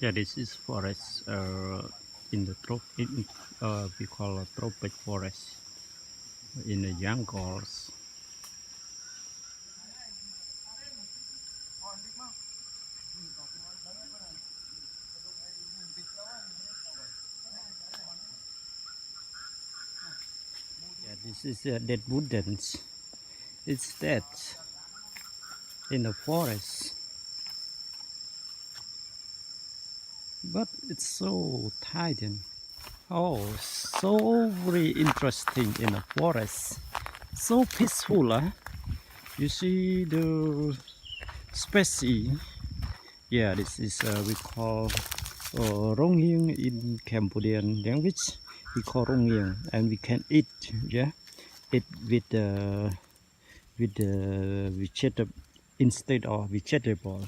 Yeah, this is forest in the we call a tropic forest in the jungles. Yeah, this is dead woodlands. It's dead in the forest, but it's so tight. Oh, so very interesting in the forest. So peaceful, huh? You see the species. Yeah, this is we call rong in Cambodian language. We call rong and we can eat. Yeah, eat with the vegetable instead of vegetable.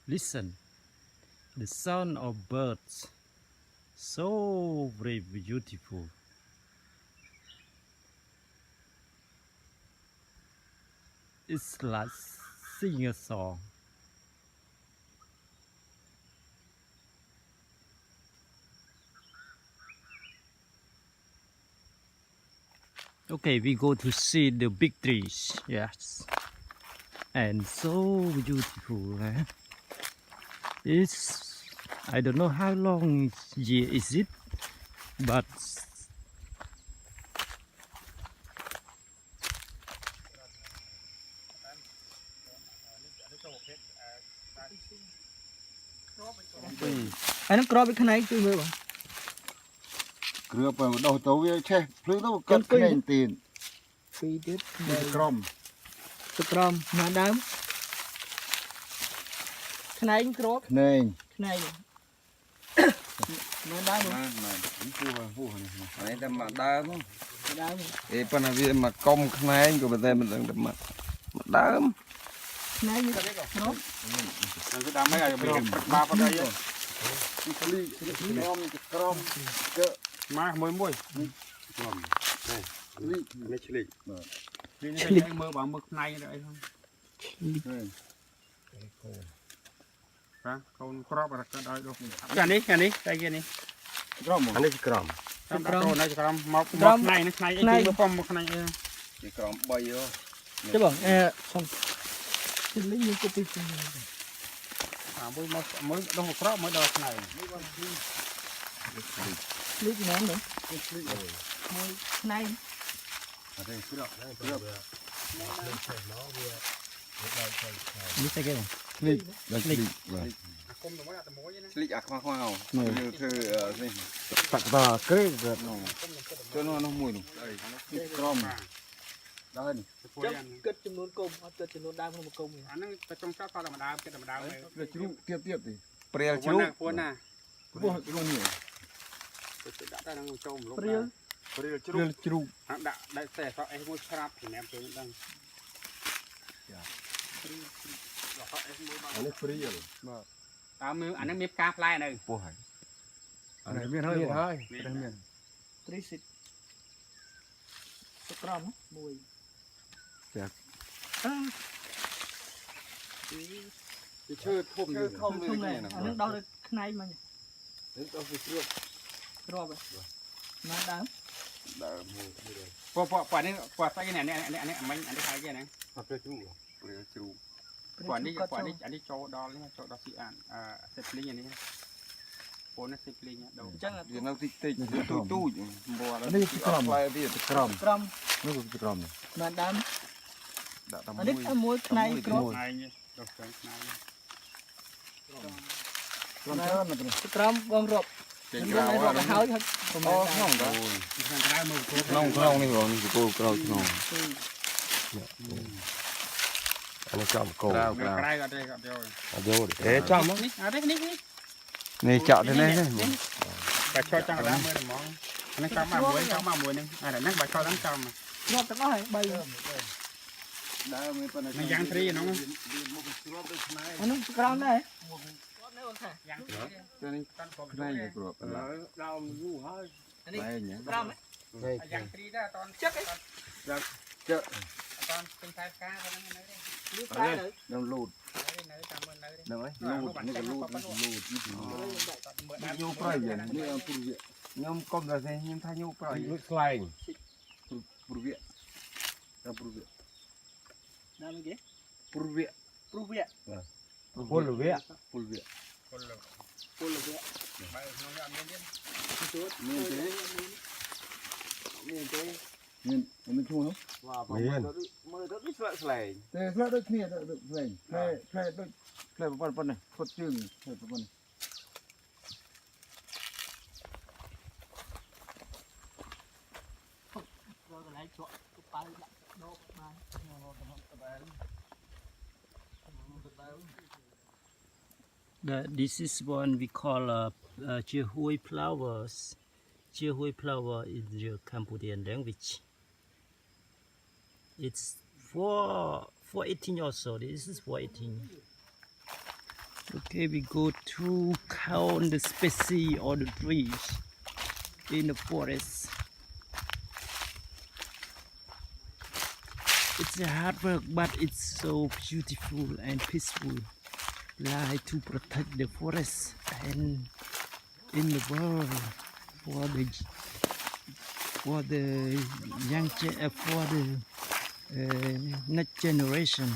Listen, the sound of birds, so very beautiful. It's like singing a song. Okay, we go to see the big trees. Yes, and so beautiful. Eh? It's I don't know how long year is it, but anh nó cro bên này chui mưa bằng cửa vào đầu tàu với che lưới đâu cất cái này tiền phi tiếp crom mà đám cái này cro này mà đám này ta mà đám đám cái phần này mà công cái này của mình đang đâm mặt đám này như cro cái đám mấy ngày mình ba phần đây crom má môi crom đây chili mơ bằng mực này đấy không con crop là cái đây đâu cái này đây kia này. crom anh ấy crom Crom này crom một này cái phong một này cái crom bay vô chứ bằng xong lấy những cái pin mới đâu một crop mới đợt này. lấy cái nón nữa này đây crop Biết cái gì? Slick khoa khoaคือนี่ตักตาเกลือcho nó mùi nè crom đây kết chấm nón cung kết chấm nón đam không một cung anh nó trong sát pha làm đào cái làm đào này để chú tiếp thì prel chú cuốn nè cuốn luôn nhiều đã đang ngồi trâu một lúc prel chú đã xẻ sao em muốn sáp thì em tôi đang anh ấy prel anh ấy miếng cá fly này bố hải anh ấy miên hơi anh miên trisit crom mùi dạ cái chơi không này anh nó đo được này mà đến đâu thì chưa rồi mà đám quả này cái này anh thấy cái này prel chú quả này cho đo xị ăn xếp linh này bốn nó xếp linh đâu chắc là nó tích tu bò nó đi crom lại đi crom nó cũng crom này mà đám đã tầm anh ấy muối này crom này đâu cái này crom bom rộp trên cái này rộp là hơi thôi không đó không này rồi thì cô crom không anh ấy chọn cô cái này ở đây rồi vô để chọn đấy này chọn thế này và cho trang đá mới là món nó trong mà muốiนึงอะไรนั่งใบข้าวทั้งจอม รอบตั้งน้อยใบ มันยางทรีน้อง อันนั้นกลางได้ ยาง cho nên cái này của là เราอยู่เฮ้ย này nhỉ กลางไหม ยางทรีได้ตอนตอนเป็นไฟฟ้าตอนนั้นเลย หรือปลายเลย đâu lụt เลยตามเมืองเลย đâu ấy lụt nó cái lụt nhiều phải vậy như em phụ viện nhưng con là gì nhưng thay nhiều phải lụt slang phụ viện em phụ viện นั่นเมื่อกี้ phụ viện ปลูกเบี้ย phụ viện phụ viện คนเลย ปลูกเบี้ย ใบน้องยอดเย็น miền thế miền tây miền miền trung không mưa rất ít sợ sẩy thế nó được kia được slang slang được slang một phần này phật chương slang một phần này rồi lại chọn cái pái đô pái This is one we call Chihui flowers. Chihui flower is the Cambodian language. It's 418 also. This is 418. Okay, we go to count the species of the trees in the forest. It's a hard work, but it's so beautiful and peaceful. Like to protect the forest and in the world for the young for the next generation.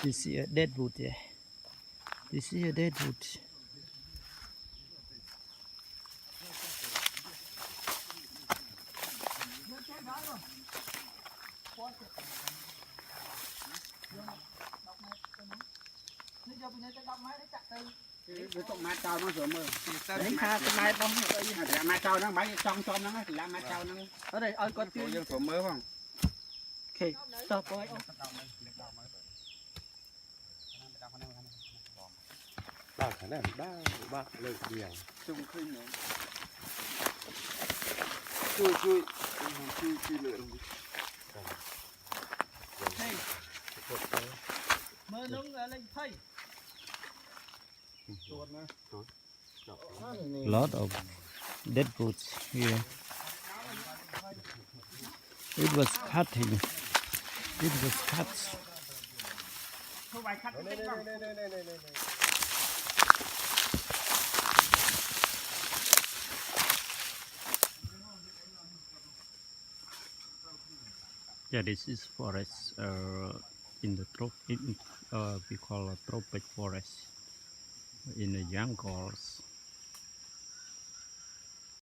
This is a dead wood there. This is a dead wood. cái tụng má trâu nó rồi mơ đánh ha cái mai bông là má trâu nó bấy trong nó là má trâu nó ở đây ơi con dân số mới không ok stop coi ba khả năng ba lời nhiều chung khinh này chui lửa mơ nướng lên thấy Lot of dead woods here. It was cutting. It was cut. thu bài khách tích không Yeah, this is forest in the we call a tropic forest in the jungles.